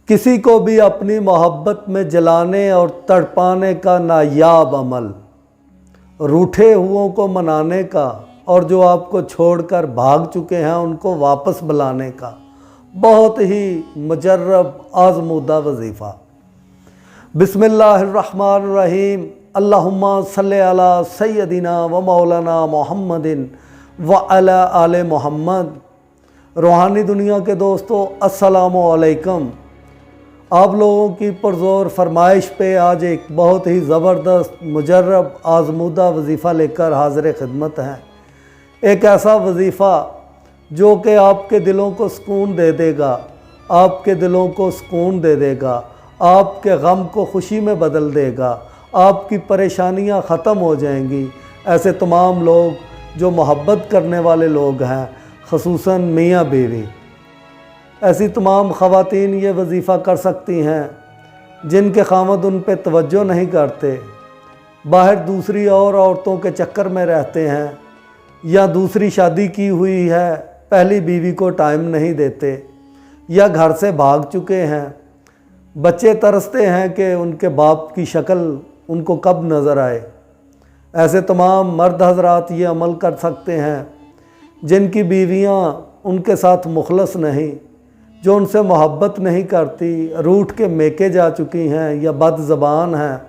किसी को भी अपनी मोहब्बत में जलाने और तड़पाने का नायाब अमल, रूठे हुओं को मनाने का और जो आपको छोड़कर भाग चुके हैं उनको वापस बुलाने का बहुत ही मुजर्रब आज़मूदा वजीफ़ा। बिस्मिल्लाहिर्रहमानिर्रहीम। अल्लाहुम्मा सल्ली अला सय्यदिना व मौलाना मुहम्मदिन व अला आले मोहम्मद। रूहानी दुनिया के दोस्तों, अस्सलामु अलैकुम। आप लोगों की पुरज़ोर फरमाइश पे आज एक बहुत ही ज़बरदस्त मुजर्रब आज़मूदा वजीफ़ा लेकर हाज़िर खिदमत हैं। एक ऐसा वजीफ़ा जो कि आपके दिलों को सुकून दे देगा, आपके दिलों को सुकून दे देगा, आपके गम को खुशी में बदल देगा, आपकी परेशानियां ख़त्म हो जाएंगी। ऐसे तमाम लोग जो मोहब्बत करने वाले लोग हैं, ख़ुसूसन मियाँ बीवी, ऐसी तमाम ख़वातीन ये वजीफ़ा कर सकती हैं जिनके खामद उन पे तवज्जो नहीं करते, बाहर दूसरी और औरतों के चक्कर में रहते हैं, या दूसरी शादी की हुई है, पहली बीवी को टाइम नहीं देते, या घर से भाग चुके हैं। बच्चे तरसते हैं कि उनके बाप की शक्ल उनको कब नज़र आए। ऐसे तमाम मर्द हजरात ये अमल कर सकते हैं जिनकी बीवियां उनके साथ मुखलस नहीं, जो उनसे मोहब्बत नहीं करती, रूठ के मेके जा चुकी हैं या बदज़बान हैं।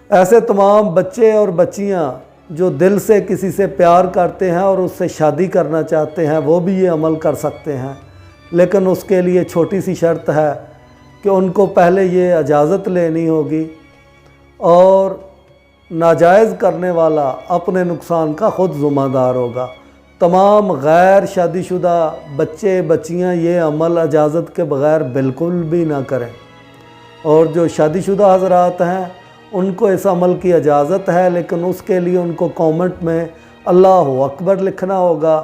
ऐसे तमाम बच्चे और बच्चियां जो दिल से किसी से प्यार करते हैं और उससे शादी करना चाहते हैं, वो भी ये अमल कर सकते हैं, लेकिन उसके लिए छोटी सी शर्त है कि उनको पहले ये इजाज़त लेनी होगी और नाजायज़ करने वाला अपने नुकसान का ख़ुद ज़िम्मेदार होगा। तमाम गैर शादीशुदा बच्चे बच्चियां ये अमल इजाज़त के बग़ैर बिल्कुल भी ना करें, और जो शादीशुदा हज़रात हैं उनको इस अमल की इजाज़त है, लेकिन उसके लिए उनको कमेंट में अल्लाहु अकबर लिखना होगा,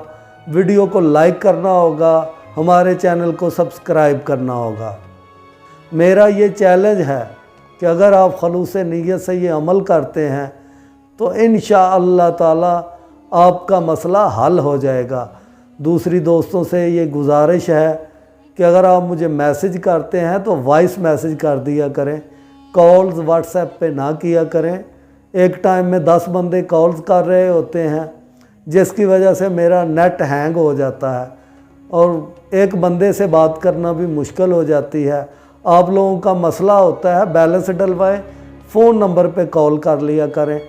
वीडियो को लाइक करना होगा, हमारे चैनल को सब्सक्राइब करना होगा। मेरा ये चैलेंज है कि अगर आप खलूस नीयत से ये अमल करते हैं तो इंशाअल्लाह ताला आपका मसला हल हो जाएगा। दूसरी दोस्तों से ये गुजारिश है कि अगर आप मुझे मैसेज करते हैं तो वॉइस मैसेज कर दिया करें, कॉल्स व्हाट्सएप पे ना किया करें। एक टाइम में 10 बंदे कॉल्स कर रहे होते हैं, जिसकी वजह से मेरा नेट हैंग हो जाता है और एक बंदे से बात करना भी मुश्किल हो जाती है। आप लोगों का मसला होता है बैलेंस डलवाएं, फ़ोन नंबर पे कॉल कर लिया करें।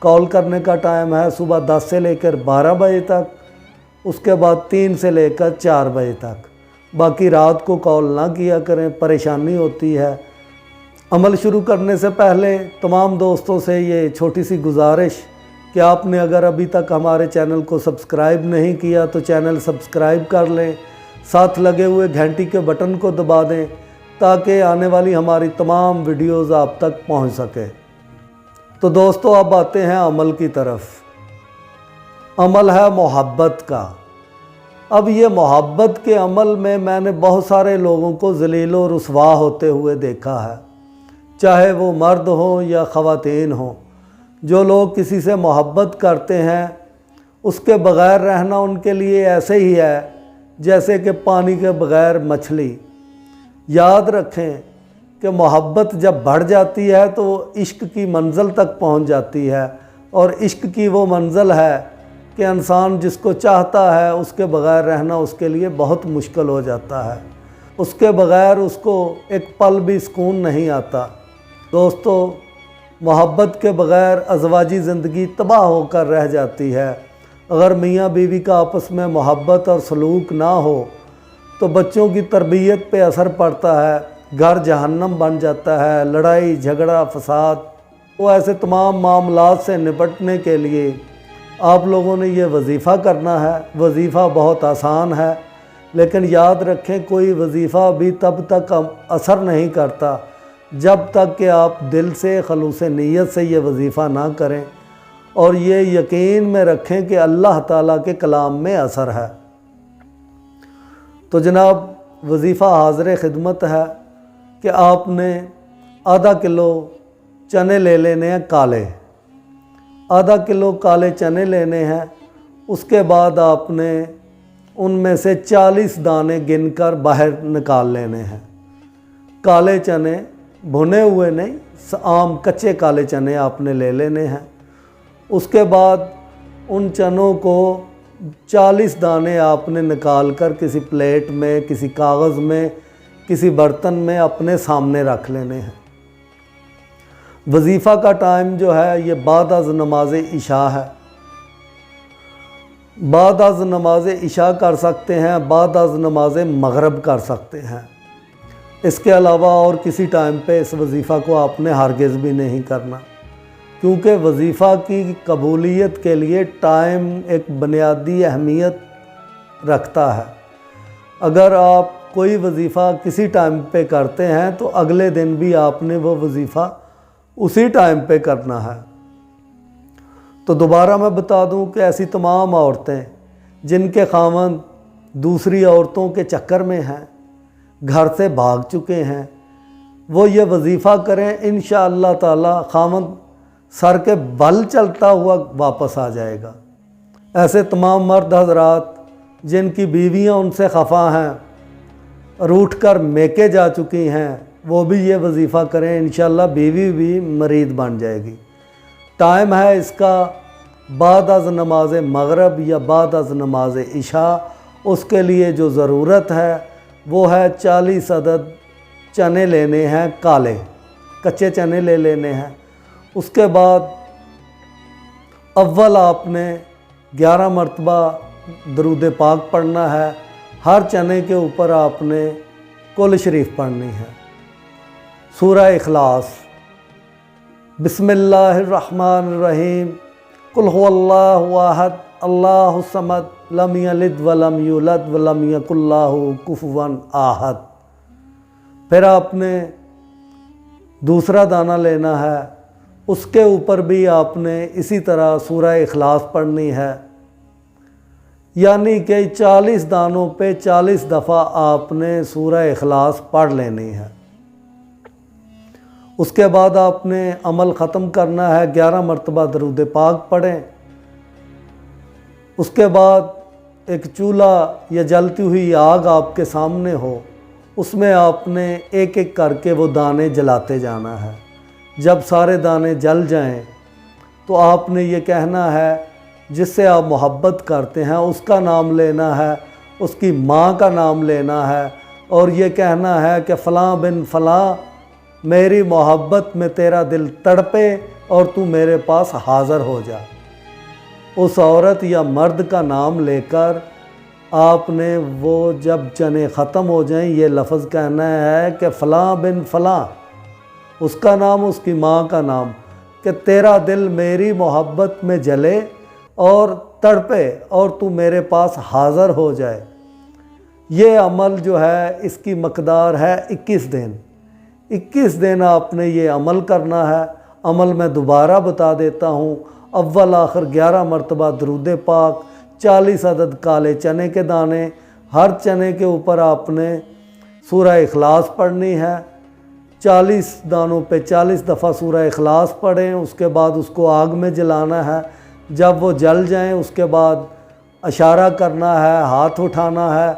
कॉल करने का टाइम है सुबह 10 से लेकर 12 बजे तक, उसके बाद 3 से लेकर 4 बजे तक। बाकी रात को कॉल ना किया करें, परेशानी होती है। अमल शुरू करने से पहले तमाम दोस्तों से ये छोटी सी गुजारिश कि आपने अगर अभी तक हमारे चैनल को सब्सक्राइब नहीं किया तो चैनल सब्सक्राइब कर लें, साथ लगे हुए घंटी के बटन को दबा दें ताकि आने वाली हमारी तमाम वीडियोज़ आप तक पहुंच सके। तो दोस्तों, अब आते हैं अमल की तरफ। अमल है मोहब्बत का। अब ये मोहब्बत के अमल में मैंने बहुत सारे लोगों को ज़लील और रुसवा होते हुए देखा है, चाहे वो मर्द हों या ख़वातीन हों। जो लोग किसी से मोहब्बत करते हैं उसके बग़ैर रहना उनके लिए ऐसे ही है जैसे कि पानी के बग़ैर मछली। याद रखें कि मोहब्बत जब बढ़ जाती है तो इश्क की मंजिल तक पहुंच जाती है, और इश्क की वो मंजिल है कि इंसान जिसको चाहता है उसके बग़ैर रहना उसके लिए बहुत मुश्किल हो जाता है। उसके बग़ैर उसको एक पल भी सुकून नहीं आता। दोस्तों, मोहब्बत के बग़ैर अज़वाजी ज़िंदगी तबाह होकर रह जाती है। अगर मियाँ बीवी का आपस में मोहब्बत और सलूक ना हो तो बच्चों की तरबियत पे असर पड़ता है, घर जहन्नम बन जाता है, लड़ाई झगड़ा फसाद। तो ऐसे तमाम मामलात से निपटने के लिए आप लोगों ने ये वजीफ़ा करना है। वजीफ़ा बहुत आसान है, लेकिन याद रखें कोई वजीफ़ा भी तब तक असर नहीं करता जब तक कि आप दिल से खलूस नीयत से ये वजीफ़ा ना करें और ये यकीन में रखें कि अल्लाह ताला के कलाम में असर है। तो जनाब, वजीफ़ा हाज़िर खिदमत है कि आपने आधा किलो चने ले लेने हैं काले, आधा किलो काले चने लेने हैं। उसके बाद आपने ان میں سے 40 دانے گن کر باہر نکال لینے ہیں۔ کالے چنے بھنے ہوئے نہیں، عام کچے کالے چنے آپ نے لے لینے ہیں۔ اس کے بعد ان چنوں کو 40 دانے آپ نے نکال کر کسی پلیٹ میں، کسی کاغذ میں، کسی برتن میں اپنے سامنے رکھ لینے ہیں۔ وظیفہ کا ٹائم جو ہے یہ بعد از نماز عشاء ہے۔ بعد از نماز عشاء کر سکتے ہیں، بعد از نماز مغرب کر سکتے ہیں۔ اس کے علاوہ اور کسی ٹائم پہ اس وظیفہ کو آپ نے ہرگز بھی نہیں کرنا، کیونکہ وظیفہ کی قبولیت کے لیے ٹائم ایک بنیادی اہمیت رکھتا ہے۔ اگر آپ کوئی وظیفہ کسی ٹائم پہ کرتے ہیں تو اگلے دن بھی آپ نے وہ وظیفہ اسی ٹائم پہ کرنا ہے۔ تو دوبارہ میں بتا دوں کہ ایسی تمام عورتیں جن کے خاوند دوسری عورتوں کے چکر میں ہیں، گھر سے بھاگ چکے ہیں، وہ یہ وظیفہ کریں، انشاءاللہ تعالی خاوند سر کے بل چلتا ہوا واپس آ جائے گا۔ ایسے تمام مرد حضرات جن کی بیویاں ان سے خفا ہیں، روٹھ کر میکے جا چکی ہیں، وہ بھی یہ وظیفہ کریں، انشاءاللہ بیوی بھی مرید بن جائے گی۔ ٹائم ہے اس کا بعد از نماز مغرب یا بعد از نماز عشاء۔ اس کے لیے جو ضرورت ہے وہ ہے 40 عدد چنے لینے ہیں، کالے کچے چنے لے لینے ہیں۔ اس کے بعد اول آپ نے 11 مرتبہ درود پاک پڑھنا ہے۔ ہر چنے کے اوپر آپ نے کل شریف پڑھنی ہے۔ سورہ اخلاص، بسم اللہ الرحمن الرحیم، قل هو اللہ احد اللہ الصمد لم یلد ولم یولد ولم یکن لہ کفوا احد۔ پھر آپ نے دوسرا دانہ لینا ہے، اس کے اوپر بھی آپ نے اسی طرح سورہ اخلاص پڑھنی ہے، یعنی کہ 40 دانوں پہ 40 دفعہ آپ نے سورہ اخلاص پڑھ لینی ہے۔ اس کے بعد آپ نے عمل ختم کرنا ہے، 11 مرتبہ درود پاک پڑھیں۔ اس کے بعد ایک چولہا یا جلتی ہوئی آگ آپ کے سامنے ہو، اس میں آپ نے ایک ایک کر کے وہ دانے جلاتے جانا ہے۔ جب سارے دانے جل جائیں تو آپ نے یہ کہنا ہے جس سے آپ محبت کرتے ہیں اس کا نام لینا ہے، اس کی ماں کا نام لینا ہے، اور یہ کہنا ہے کہ فلاں بن فلاں میری محبت میں تیرا دل تڑپے اور تو میرے پاس حاضر ہو جا۔ اس عورت یا مرد کا نام لے کر آپ نے وہ جب چنے ختم ہو جائیں یہ لفظ کہنا ہے کہ فلاں بن فلاں، اس کا نام، اس کی ماں کا نام، کہ تیرا دل میری محبت میں جلے اور تڑپے اور تو میرے پاس حاضر ہو جائے۔ یہ عمل جو ہے اس کی مقدار ہے 21 دن۔ 21 دن آپ نے یہ عمل کرنا ہے۔ عمل میں دوبارہ بتا دیتا ہوں، اول آخر 11 مرتبہ درود پاک، 40 عدد کالے چنے کے دانے، ہر چنے کے اوپر آپ نے سورہ اخلاص پڑھنی ہے۔ 40 دانوں پہ 40 دفعہ سورہ اخلاص پڑھیں، اس کے بعد اس کو آگ میں جلانا ہے۔ جب وہ جل جائیں اس کے بعد اشارہ کرنا ہے، ہاتھ اٹھانا ہے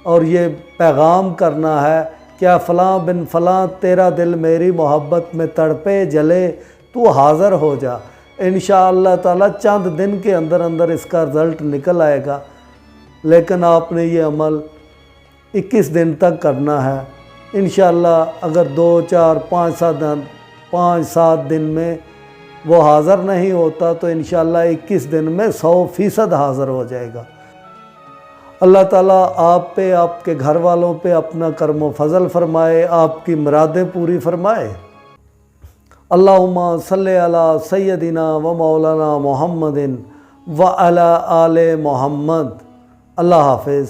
اور یہ پیغام کرنا ہے کیا فلاں بن فلاں تیرا دل میری محبت میں تڑپے جلے تو حاضر ہو جا۔ انشاءاللہ تعالی چند دن کے اندر اندر اس کا رزلٹ نکل آئے گا، لیکن آپ نے یہ عمل 21 دن تک کرنا ہے۔ انشاءاللہ اگر 2 4 5 7 دن میں وہ حاضر نہیں ہوتا تو انشاءاللہ 21 دن میں 100% حاضر ہو جائے گا۔ اللہ تعالیٰ آپ پہ، آپ کے گھر والوں پہ اپنا کرم و فضل فرمائے، آپ کی مرادیں پوری فرمائے۔ اللہم صلی علی سیدنا و مولانا محمد و علی آل محمد۔ اللہ حافظ۔